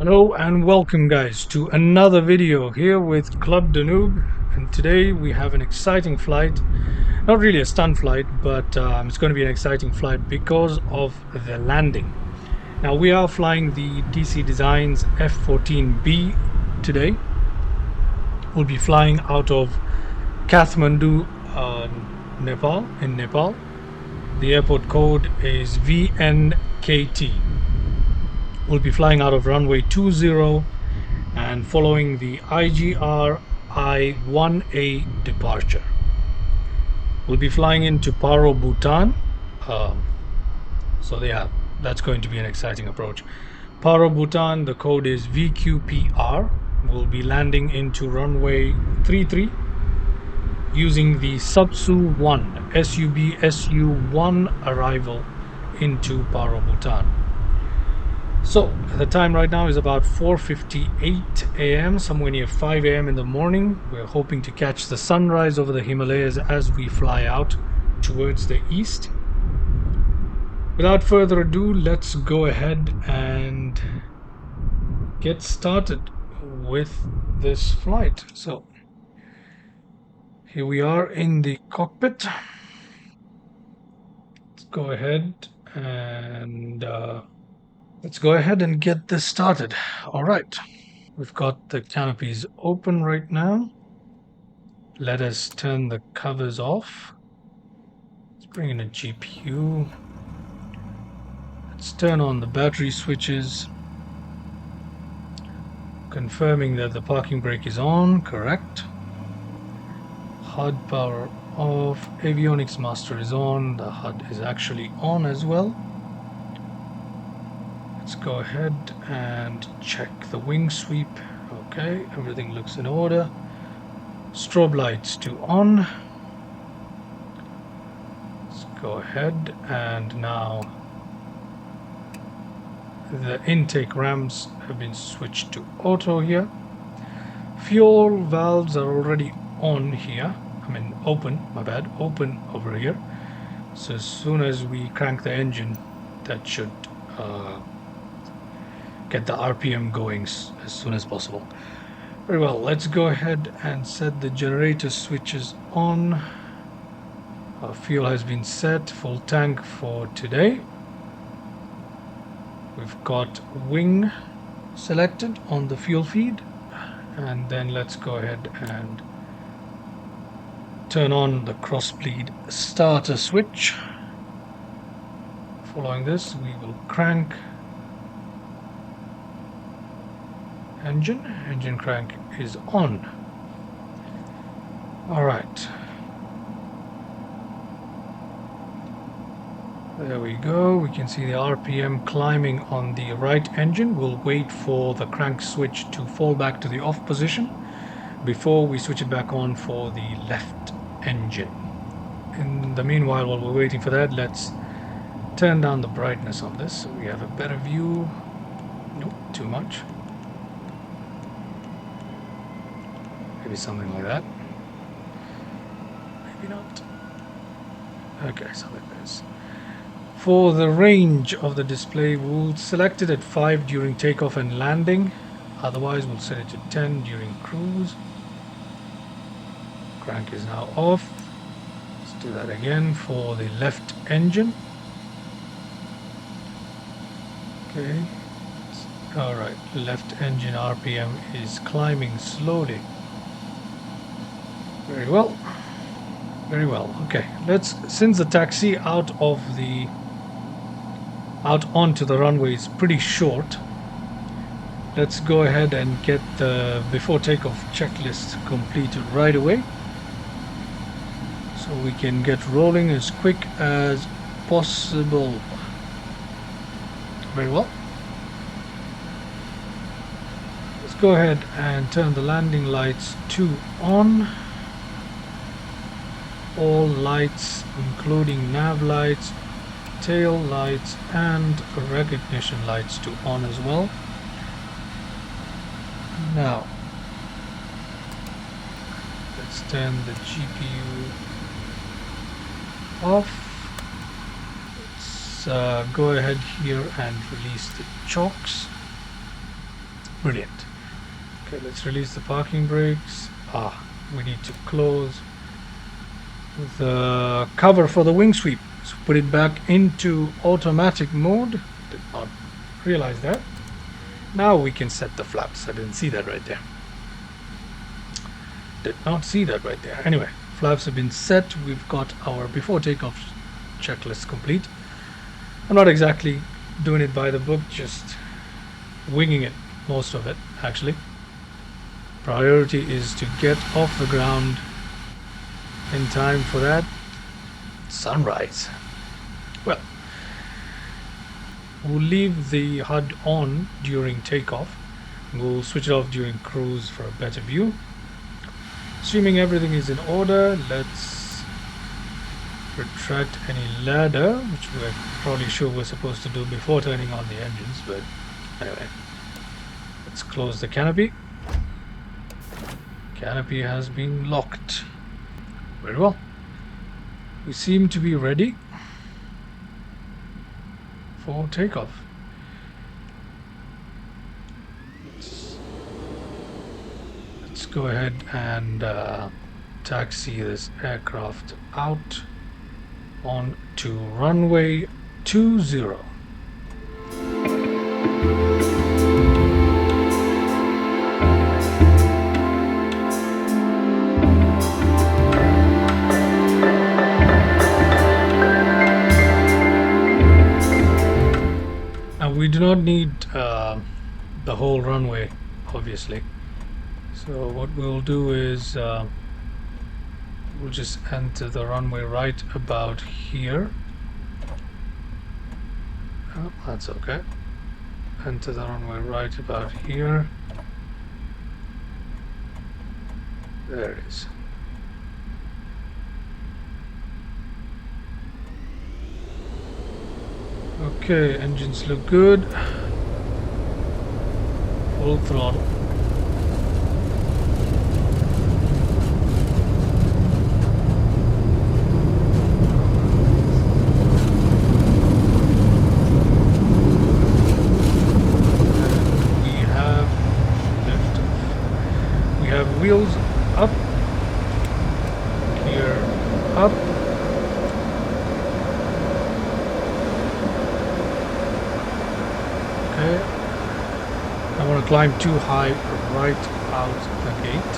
Hello and welcome guys to another video here with Club Danube, and today we have an exciting flight. Not really a stunt flight, but it's going to be an exciting flight because of the landing. Now we are flying the DC Designs F14B today. We'll be flying out of Kathmandu, Nepal. The airport code is VNKT. We'll be flying out of runway 20 and following the IGR I-1A departure. We'll be flying into Paro, Bhutan. So yeah, that's going to be an exciting approach. Paro, Bhutan, the code is VQPR. We'll be landing into runway 33 using the SUB-1 SU1 arrival into Paro, Bhutan. So the time right now is about 4:58 a.m., somewhere near 5 a.m. in the morning. We're hoping to catch the sunrise over the Himalayas as we fly out towards the east. Without further ado, let's go ahead and get started with this flight. So here we are in the cockpit. Let's go ahead and get this started. All right, we've got the canopies open right now. Let us turn the covers off. Let's bring in a GPU. Let's turn on the battery switches. Confirming that the parking brake is on, correct. HUD power off. Avionics master is on. The HUD is actually on as well. Let's go ahead and check the wing sweep. Okay, everything looks in order. Strobe lights to on. Let's go ahead and now the intake ramps have been switched to auto here. Fuel valves are already on here. Open, my bad, open over here. So as soon as we crank the engine, that should get the RPM going as soon as possible. Very well, let's go ahead and set the generator switches on. Our fuel has been set, full tank for today. We've got wing selected on the fuel feed, and then let's go ahead and turn on the crossbleed starter switch. Following this, we will crank engine crank is on. All right, there we go. We can see the RPM climbing on the right engine. We'll wait for the crank switch to fall back to the off position before we switch it back on for the left engine. In the meanwhile, while we're waiting for that, let's turn down the brightness on this so we have a better view. Nope, too much. Maybe something like that. Maybe not. Okay, so like this. For the range of the display, we'll select it at 5 during takeoff and landing. Otherwise, we'll set it to 10 during cruise. Crank is now off. Let's do that again for the left engine. Okay. All right, left engine RPM is climbing slowly. Very well. Very well. Okay, since the taxi out onto the runway is pretty short, let's go ahead and get the before takeoff checklist completed right away so we can get rolling as quick as possible. Very well. Let's go ahead and turn the landing lights to on. All lights, including nav lights, tail lights, and recognition lights to on as well. Now, let's turn the GPU off. Let's go ahead here and release the chocks. Brilliant. Okay, let's release the parking brakes. We need to close the cover for the wing sweep. So put it back into automatic mode. Did not realize that. Now we can set the flaps. I didn't see that right there. Did not see that right there. Anyway, flaps have been set. We've got our before takeoff checklist complete. I'm not exactly doing it by the book, just winging it, most of it actually. Priority is to get off the ground in time for that sunrise. Well, we'll leave the HUD on during takeoff. We'll switch it off during cruise for a better view. Assuming everything is in order, let's retract any ladder, which we're probably sure we're supposed to do before turning on the engines, but anyway. Let's close the canopy. Canopy has been locked. Very well. We seem to be ready for takeoff. Let's go ahead and taxi this aircraft out on to runway 20. We do not need the whole runway, obviously. So what we'll do is we'll just enter the runway right about here. Oh, that's okay. Enter the runway right about here. There it is. Okay, engines look good. Full throttle. And we have liftoff. We have wheels up, gear up. I want to climb too high right out the gate.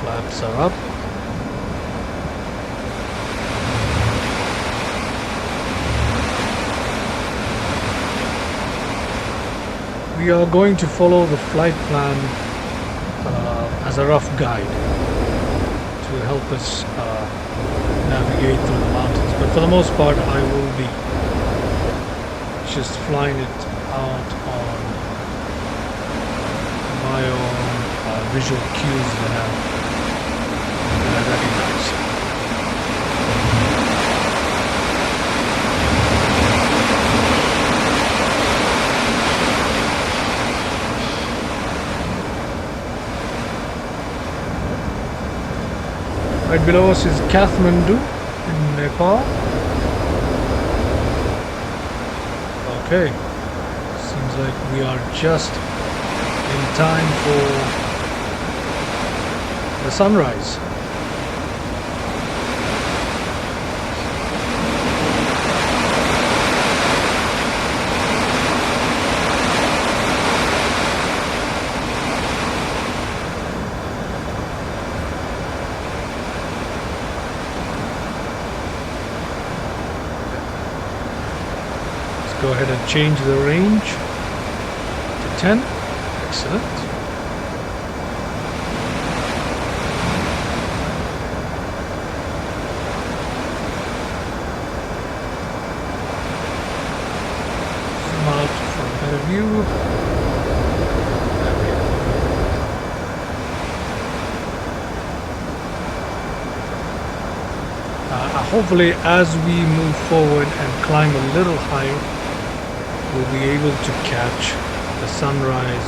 Flaps are up. We are going to follow the flight plan as a rough guide to help us navigate through the mountains. But for the most part, I will be just flying it out on my own visual cues that I recognize. Right below us is Kathmandu in Nepal. Okay, seems like we are just in time for the sunrise. Go ahead and change the range to 10. Excellent. Zoom out for a better view. There we go. Hopefully, as we move forward and climb a little higher, we'll be able to catch the sunrise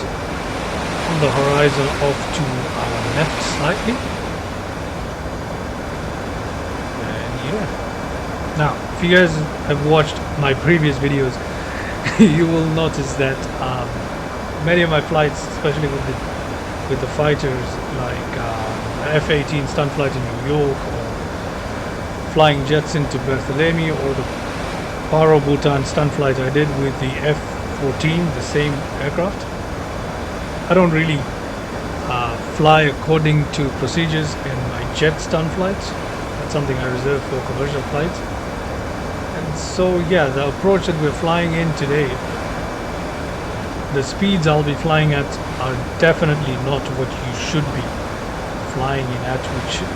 on the horizon off to our left slightly. And yeah. Now, if you guys have watched my previous videos, you will notice that many of my flights, especially with the fighters like F14 stunt flight in New York, or flying jets into Bartholomew, or the Paro Bhutan stunt flight I did with the F14, the same aircraft. I don't really fly according to procedures in my jet stunt flights. That's something I reserve for commercial flights. And so yeah, the approach that we're flying in today, the speeds I'll be flying at are definitely not what you should be flying in at,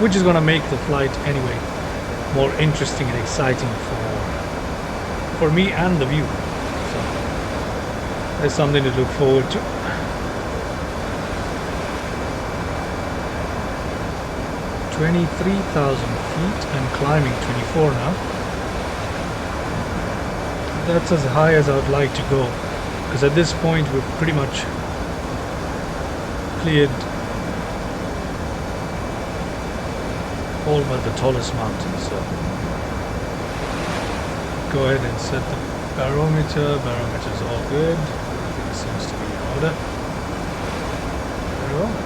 which is going to make the flight anyway more interesting and exciting for me and the view. So there's something to look forward to. $23,000 feet and climbing 24 now. That's as high as I would like to go, because at this point we've pretty much cleared all but the tallest mountains. So go ahead and set the barometer. Barometer is all good. Everything seems to be in order. Very well.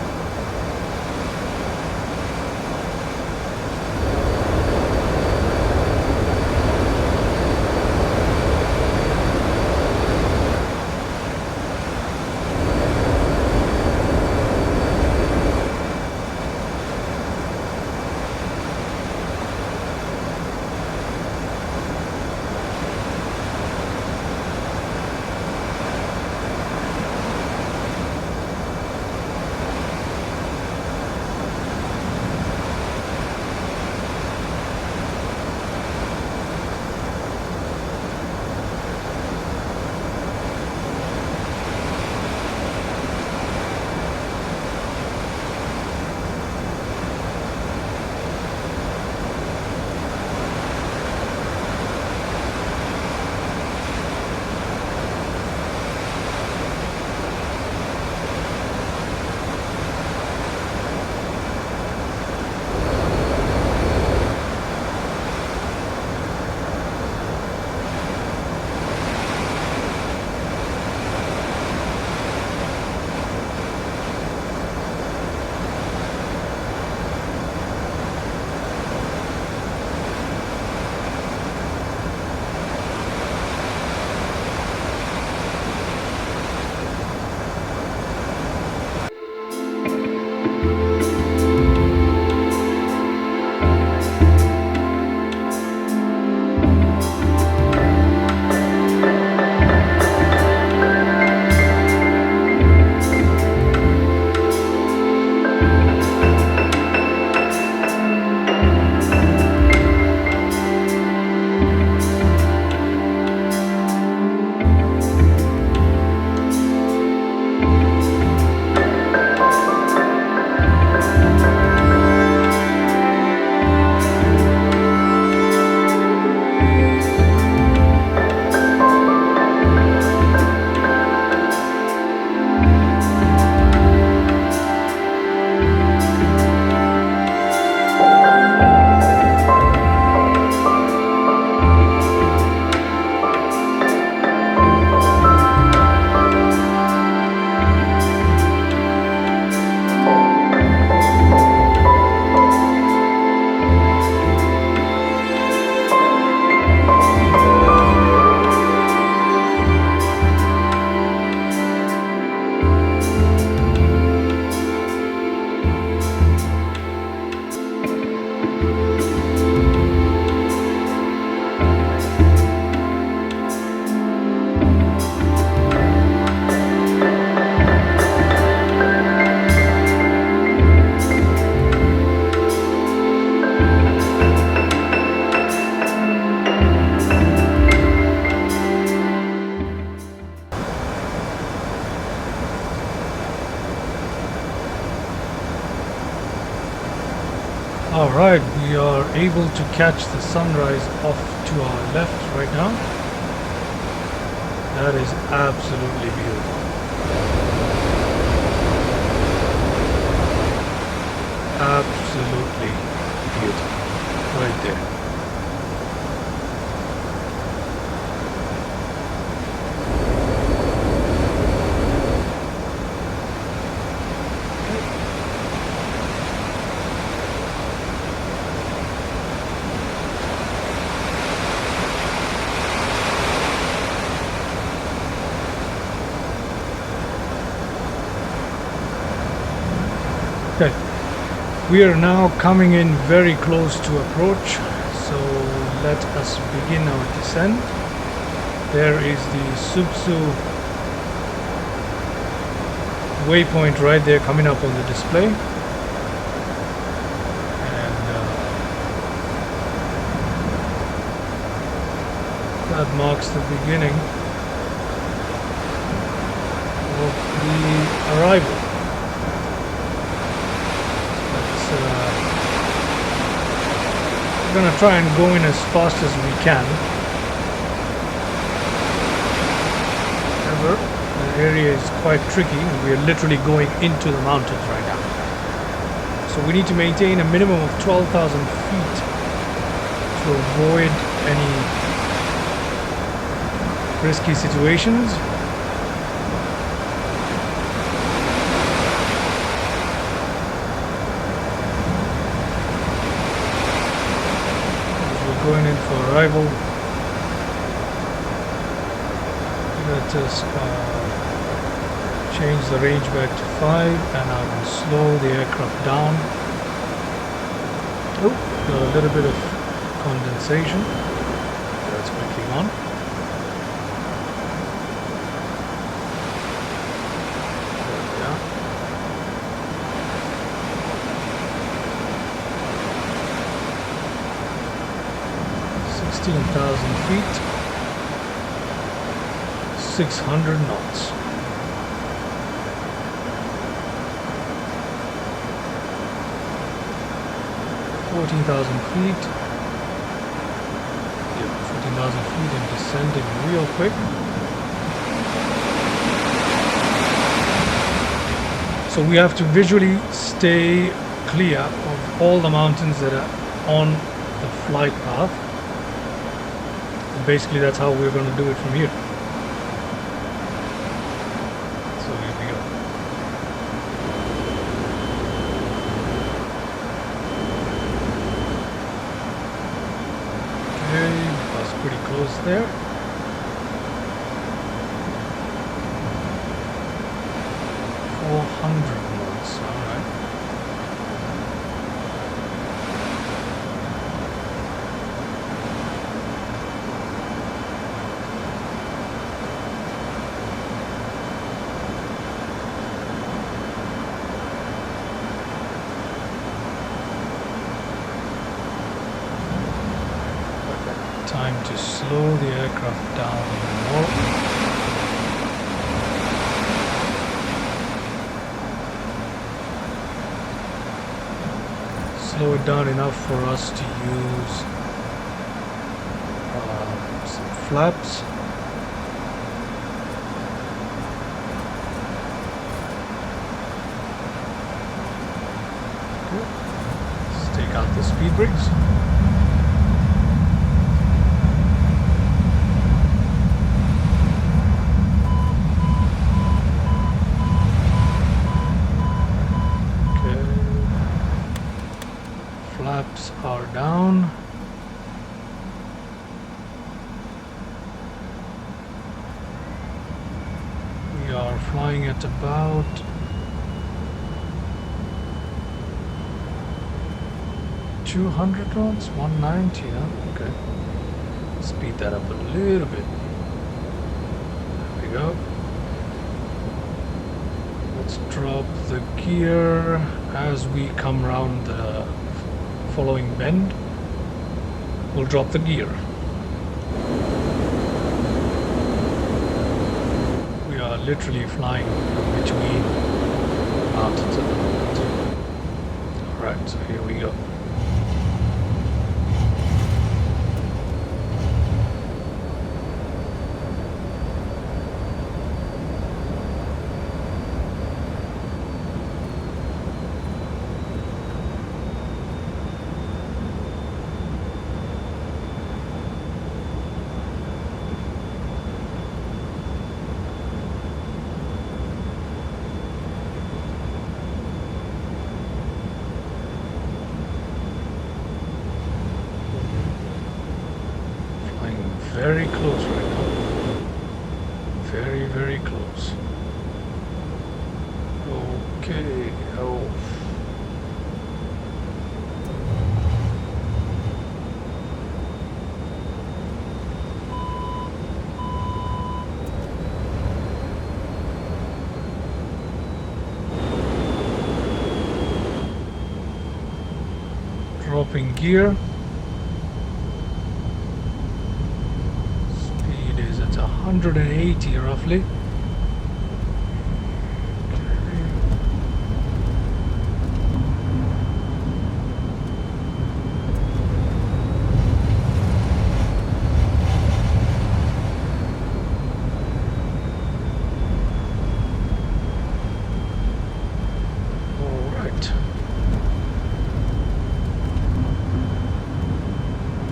Alright, we are able to catch the sunrise off to our left right now. That is absolutely beautiful. Absolutely beautiful. Right there. We are now coming in very close to approach, so let us begin our descent. There is the Supsu waypoint right there coming up on the display. And that marks the beginning of the arrival. We're going to try and go in as fast as we can. However, the area is quite tricky. We are literally going into the mountains right now. So we need to maintain a minimum of 12,000 feet to avoid any risky situations. Going in for arrival. Let us change the range back to 5 and I will slow the aircraft down. Oh, got a little bit of condensation. That's quickly gone. There we are. 16,000 feet, 600 knots. $14,000 feet. Yep, 14,000 feet and descending real quick. So we have to visually stay clear of all the mountains that are on the flight path. Basically, that's how we're going to do it from here. So here we go. Okay, that's pretty close there. $400 knots, alright. Time to slow the aircraft down even more. Slow it down enough for us to use some flaps. Good. Let's take out the speed brakes. Flaps are down. We are flying at about 200 knots, 190, huh? Okay. Speed that up a little bit. There we go. Let's drop the gear as we come around the following bend. We'll drop the gear. We are literally flying between mountains at the moment. Alright, so here we go. Very close right now. Very, very close. Okay. Oh. swapping gear. Speed is at 180 roughly.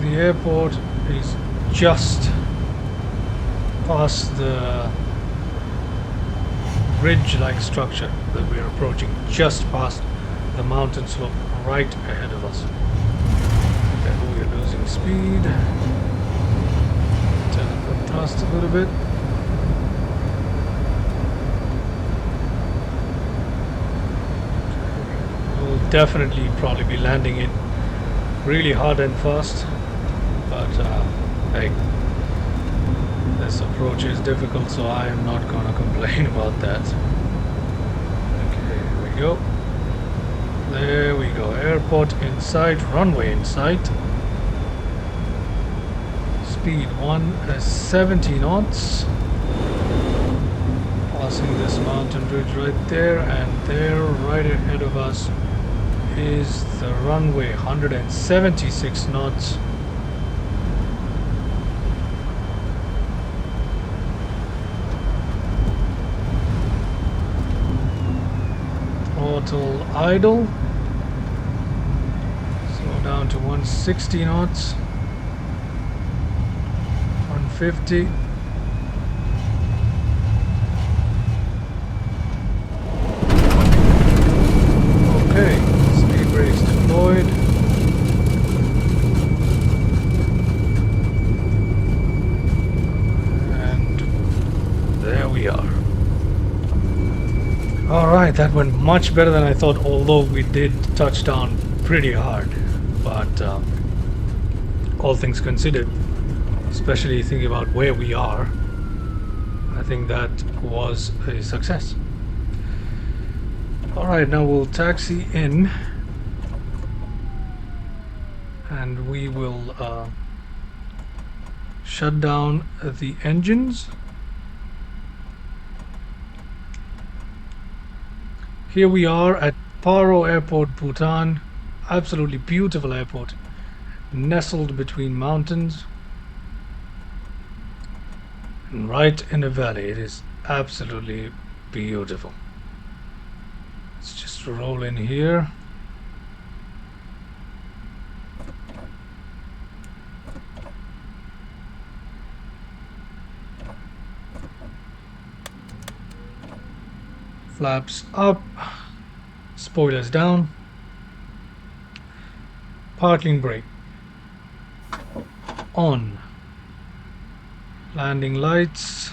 The airport is just past the ridge-like structure that we're approaching, just past the mountain slope right ahead of us. Okay, we're losing speed. Turn the thrust a little bit. We'll definitely probably be landing it really hard and fast. But hey, this approach is difficult, so I am not gonna complain about that. Okay, here we go. There we go. Airport in sight, runway in sight. Speed 70 knots. Passing this mountain ridge right there, and there, right ahead of us, is the runway, 176 knots. Throttle idle. Slow down to 160 knots. 150. Okay, speed brakes deployed. And there we are. Alright, that went much better than I thought, although we did touch down pretty hard. But all things considered, especially thinking about where we are, I think that was a success. Alright, now we'll taxi in and we will shut down the engines. Here we are at Paro Airport, Bhutan. Absolutely beautiful airport, nestled between mountains and right in a valley. It is absolutely beautiful. Let's just roll in here. Flaps up, spoilers down, parking brake on, landing lights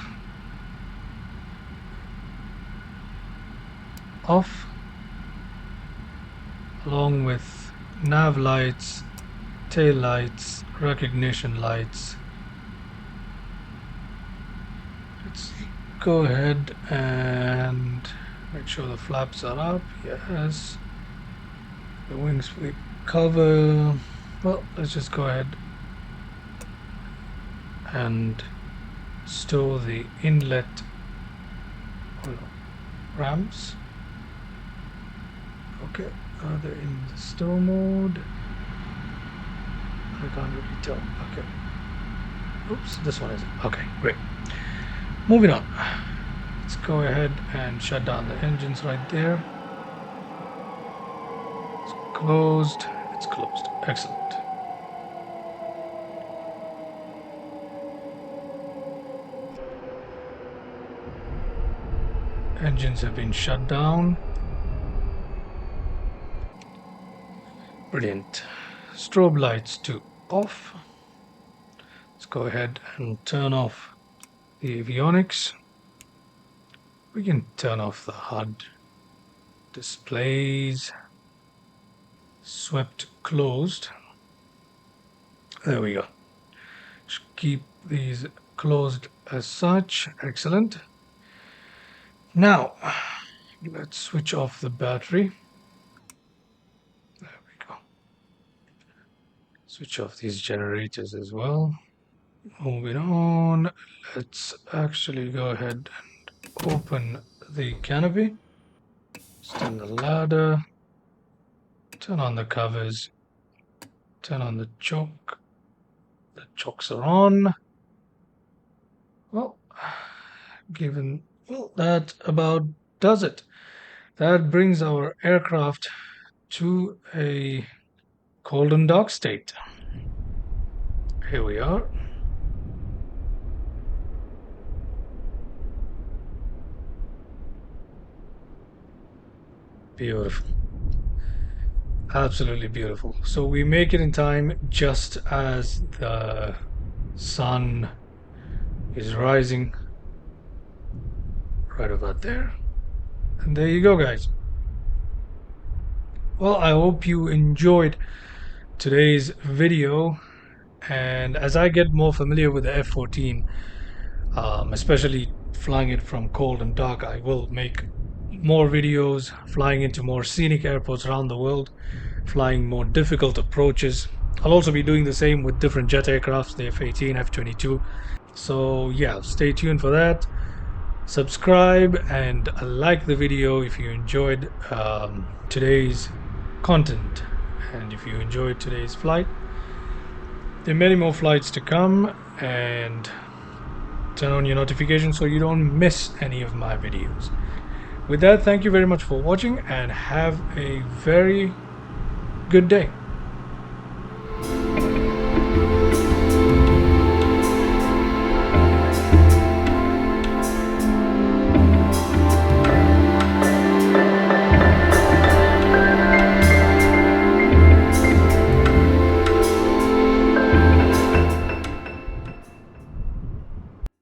off, along with nav lights, tail lights, recognition lights. Let's go ahead and make sure the flaps are up. Yes. The wings we cover. Well, let's just go ahead and stow the inlet ramps. Okay, they're in the stow mode. I can't really tell. Okay. Oops, this one isn't. Okay, great. Moving on. Let's go ahead and shut down the engines right there. It's closed. It's closed. Excellent. Engines have been shut down. Brilliant. Strobe lights to off. Let's go ahead and turn off the avionics. We can turn off the HUD displays. Swept closed. There we go. Just keep these closed as such. Excellent. Now let's switch off the battery. There we go. Switch off these generators as well. Moving on, let's actually go ahead and open the canopy, stand the ladder, turn on the covers, turn on the choke. The chokes are on. Well, that about does it. That brings our aircraft to a cold and dark state. Here we are. Beautiful. Absolutely beautiful. So we make it in time just as the sun is rising right about there. And there you go, guys. Well, I hope you enjoyed today's video, and as I get more familiar with the F14, especially flying it from cold and dark, I will make more videos flying into more scenic airports around the world, flying more difficult approaches. I'll also be doing the same with different jet aircrafts, the F-18, F-22. So yeah, stay tuned for that. Subscribe and like the video if you enjoyed today's content, and if you enjoyed today's flight. There are many more flights to come, and turn on your notifications so you don't miss any of my videos. With that, thank you very much for watching and have a very good day.